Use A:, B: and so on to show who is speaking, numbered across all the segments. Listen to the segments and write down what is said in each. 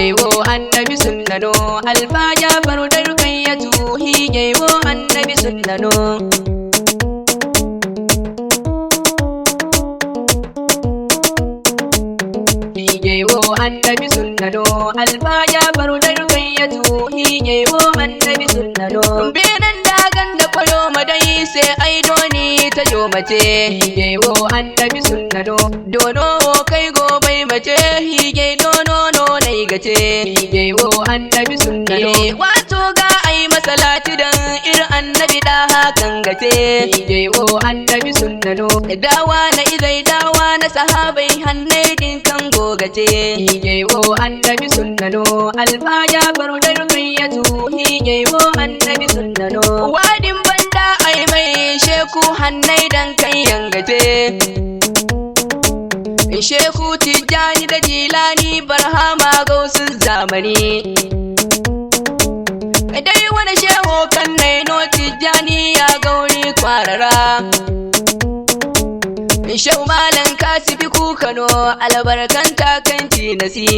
A: higewo annabi sunnano alfa Jafar da rukayyatu higewo annabi sunnano higewo annabi sunnano alfa Jafar da rukayyatu higewo annabi sunnano benan dagan da koyo madai sai ai doni ta jo mace higewo annabi sunnano dono kai gobai mace hige dono no nai gace higewo annabi sunnano wato ga ai masalati dan ir annabi da hakan gace higewo annabi sunnano dawa na izai dawa na sahabai hannai din kan gogace higewo annabi sunnano alfa Jafar da rukayyatu higewo annabi sunnano wadin banda ai mai sheku hannai dan kan yangace sheku tijjani da jilani barhama gausun zamani dai wani shehu kan naino tijjani ya gauri kwarara shehu malan kasifi kukano albarkan takanci nasi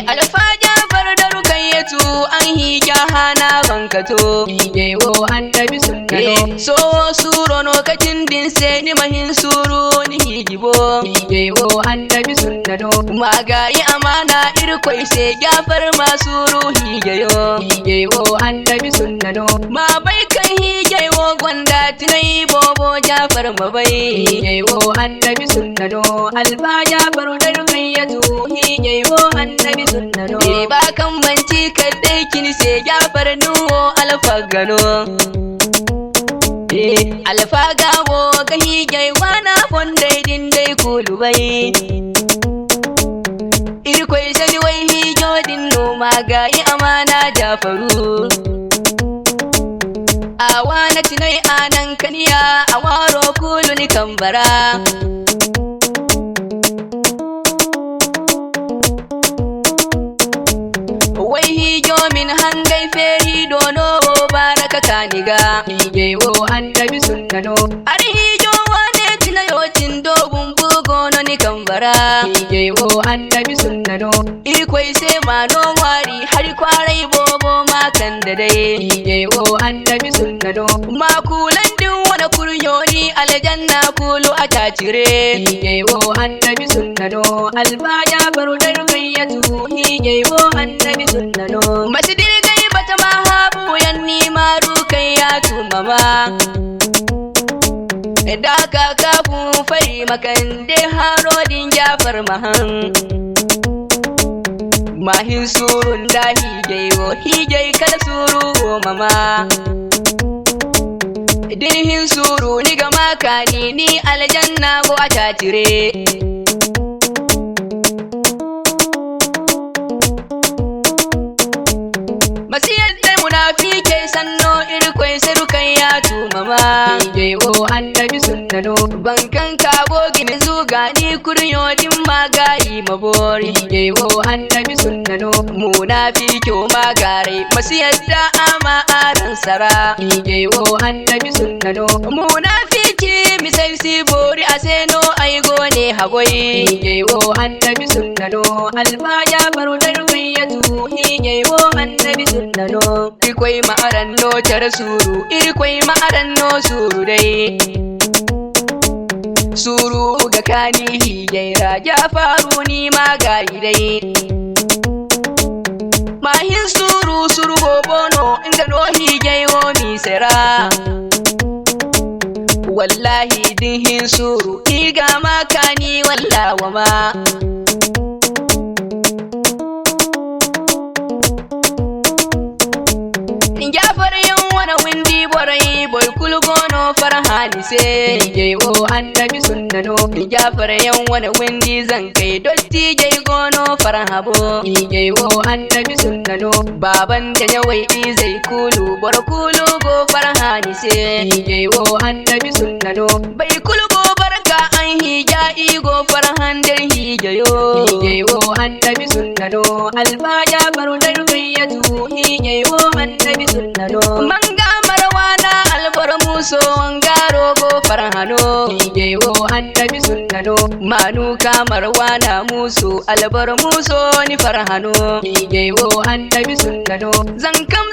A: alfa Jafar da rukayyatu an hija hana bankato higewo annabi sunnano so suro no kacin din sai ni mahin suru ni higibo higewo annabi sunnano magayi amana irkoi sai Jafar masuru higeyo higewo annabi sunnano ma bai kan higewo gwanda tinai bobo Jafar mabai higewo annabi sunnano alfa Jafar da rukayyatu higewo annabi sunnano ba kan banci kadai kin sai Jafar nuwo alfa gano alfa gawo ga hige wana fondai din dai kulubai irkoi sai wai hijo din no magayi amana Jafaru awana tinai anan kaniya awaro kuluni kambara wai hijo min hangai feri dono baraka kaniga higewo annabi sunnano ari hijo wane tinayocin dogun bugono ni kambara higewo annabi sunnano irkoi sai mano wari har kwarai bobo makan da dai higewo annabi sunnano makulan din wani kuryoni aljanna kulu a tacire higewo annabi sunnano alfa Jafar da rukayyatu higewo annabi sunnano masjidil gai bata mahabu yanni maru kai ya tumama da ka kafu fari makan de harodin Jafar mahan mahin surun da higei kada suru mama dirhin suru ni ga makani ni aljanna go a tacire masiyar dai munafike sanno irkoi sarukan ya tumama higewo annabi sunnano bankan kago gini zuga ni kuryodin magayi mabori higewo annabi sunnano munafike magare masiyar da ama aran sara higewo annabi sunnano munafike misai sibori aseno aigo ne hagoi higewo annabi sunnano alfa Jafar da rukayyatu higewo annabi sunnano irkoi ma'aran no tar suru irkoi ma'aran no suru dai suru ga kani higeira Jafaru ni magayi dai mahin suru suru bobono inga no higeiwo mi sera wallahi dihin suru iga makani wallawa ma Jafar yan wana windi borai boy kulgono farhani se higewo annabi sunnano Jafar yan wana windi zankai dotti jai gono farhabo higewo annabi sunnano baban da yawai zai kulu bor kulu go farhani se higewo annabi sunnano bai kulgo barka an hija igo farhan der higeyo higewo annabi sunnano alfa Jafar da rukayyatu higewo annabi sunnano manga marwana albar muso ngaro go farhano Ijewo annabi sunnano manu kamar wana musu albar muso ni farhano Ijewo annabi sunnano zankam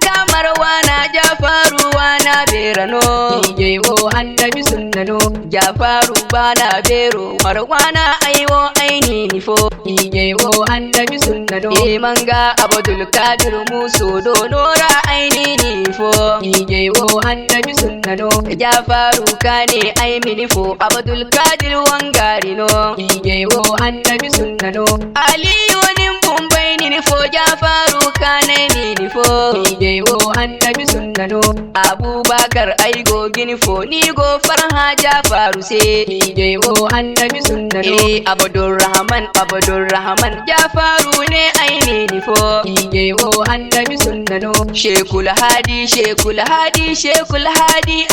A: kamar wana Jafaru wana berano Ijewo annabi sunnano Jafaru bana bero marwana aiwo aini nifo Ijewo annabi sunnano manga abdul kadir muso donora aini nifo Ijewo annabi sunnano Jafaru kane ai minifo abdul kadir wangarino Ijewo annabi sunnano aliyu nin bumbaini nifo Jafaru kane minifo Ijewo annabi sunnano abubakar ai goginifo ni go farha Jafaru se Ijewo annabi sunnano abdul rahman Jafaru ne ai minifo Ijewo annabi sunnano shekul hadi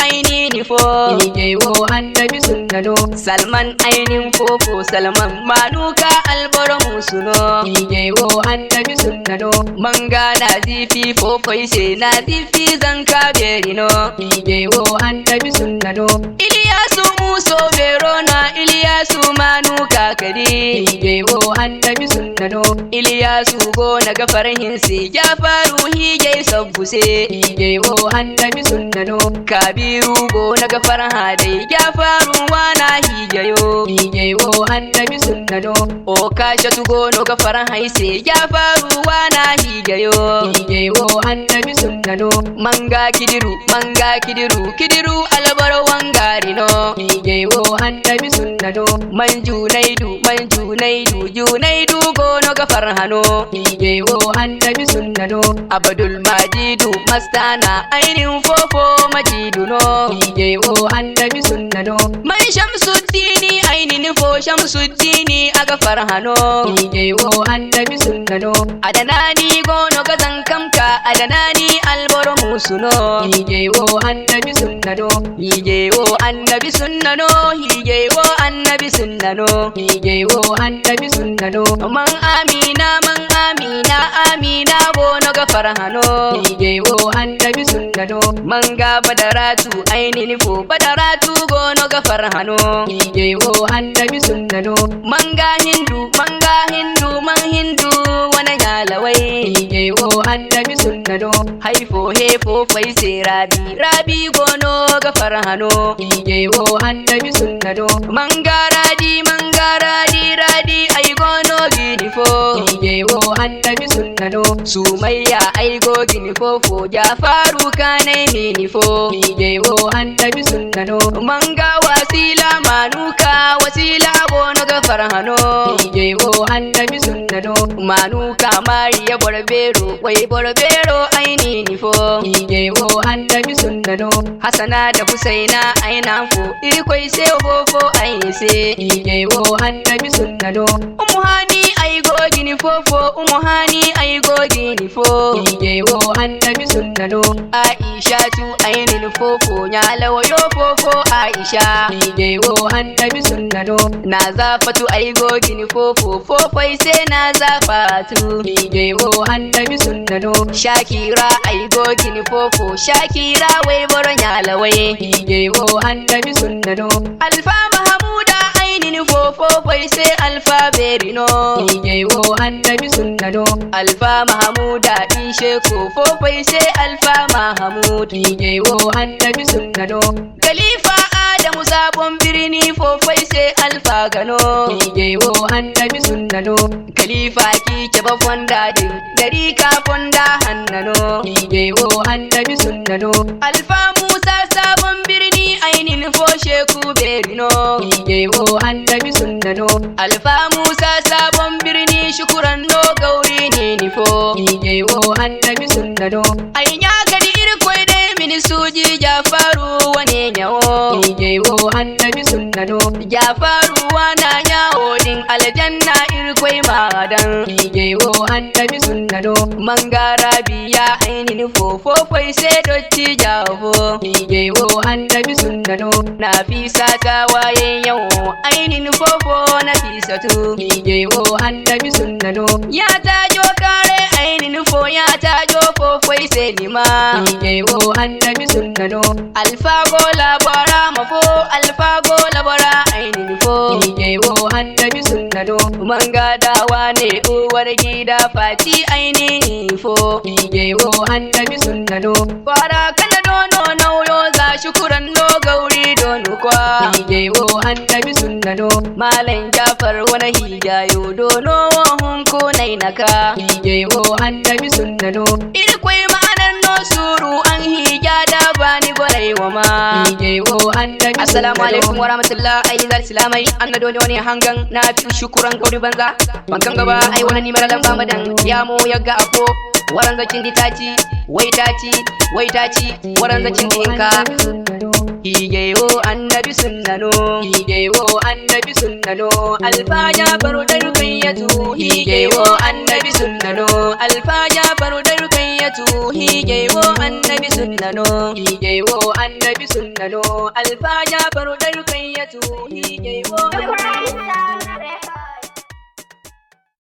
A: aini nifo Ijewo annabi sunnano salman ainin fofo salman manuka albaro musuno Ijewo annabi sunnano manga nazifi fofoi se nazifi zanka berino Ijewo annabi sunnano iliyasu muso verona iliyasu manuka kadi Ijewo annabi sunnano iliyasu go naga farhin se Jafaru hige sabbuse Ijewo annabi sunnano kabiru go naga farha dai Jafaru wana hijayo Ijewo annabi sunnano o kashatu go naga farha se Jafaru wana hijayo Ijewo annabi sunnano manga kidiru albar wangarino Ijewo annabi sunnano junaidu go naga farhano Ijewo annabi sunnano abdul majidu mastana ainin fofo majiduno Ijewo annabi sunnano man shamsuddini ainin fo shamsuddini aga farhano Ijewo annabi sunnano adanani gono gazan kamka adanani alboro musuno Ijewo annabi sunnano Ijewo annabi sunnano Ijewo annabi sunnano Ijewo annabi sunnano man amina gono ga farhano Ijewo annabi sunnano manga badaratu ainin fo badaratu gono ga farhano Ijewo annabi sunnano manga hindu wana yalawai Ijewo annabi sunnano haifo hefo faise rabi gono ga farhano Ijewo annabi sunnano manga radi ai gono ginifo Ijewo annabi sunnano sumayya ai go ginifo fo Jafaru kane minifo Ijewo annabi sunnano manga wasila manuka gono ga farhano Ijewo annabi sunnano manuka mariya borbero aini nifo Ijewo annabi sunnano hasana da husaina aina fo irkoi se fofo aini se Ijewo annabi sunnano umuhani ai go ginifo Ijewo annabi sunnano aisha tu ainin fofo nyalawo yo fofo aisha Ijewo annabi sunnano nazafatu ai go ginifo fofoi se nazafatu Ijewo annabi sunnano shakira ai go ginifo shakira wai boro nyalawai Ijewo annabi sunnano alfa mahamuda ainin fofoi se alfa berino Ijewo annabi sunnano alfa mahamuda ishe ko fofoi se alfa mahamud Ijewo annabi sunnano khalifa adamu sabon birni fofoi se alfa gano Ijewo annabi sunnano khalifa ki keba fonda din dari ka fonda hannano Ijewo annabi sunnano alfa musa sabon birni ainin fo sheku berino Ijewo annabi sunnano alfa musa sabon birni shukran no gauri ne nifo Ijewo annabi sunnano ainya gadi irkoi dai min suji Jafaru wane nyawo Ijewo annabi sunnano Jafaru wana nyawo din aljanna irkoi madan Ijewo annabi sunnano mangara biya ainin fofoi se dotti jawo Ijewo annabi sunnano nafisa ta waye yawo ainin fofo nafisatu Ijewo annabi sunnano ya tajo kare ainin fo ya tajo fofoi sai ni ma hige wo annabi sunnano alfa go labara mafo alfa go labara ainin fo hige wo annabi sunnano manga dawa ne uwar gida fati ainihi fo hige wo annabi sunnano fara kana dono nauyo za shukuran no gauri dono kwa hige wo annabi sunnano malan Jafar wani hijayo dono hun ko nainaka hige wo annabi sunnano irkwai ma'anan no suru an hija da bani gwarai wa ma hige wo annabi assalamu alaikum wa rahmatullahi ayyuhal islamai annado ne wani hangan Nafiu Shukran gauri banza bankan gaba ai wani ni maradan bamadan ya mo yaga afo waran zakin ditaci wai taci waran zakin dinka hige wo annabi sunnano hige wo annabi sunnano alfa Jafar da rukayyatu hige wo annabi sunnano alfa Jafar da rukayyatu hige wo annabi sunnano hige wo annabi sunnano alfa Jafar da rukayyatu hige wo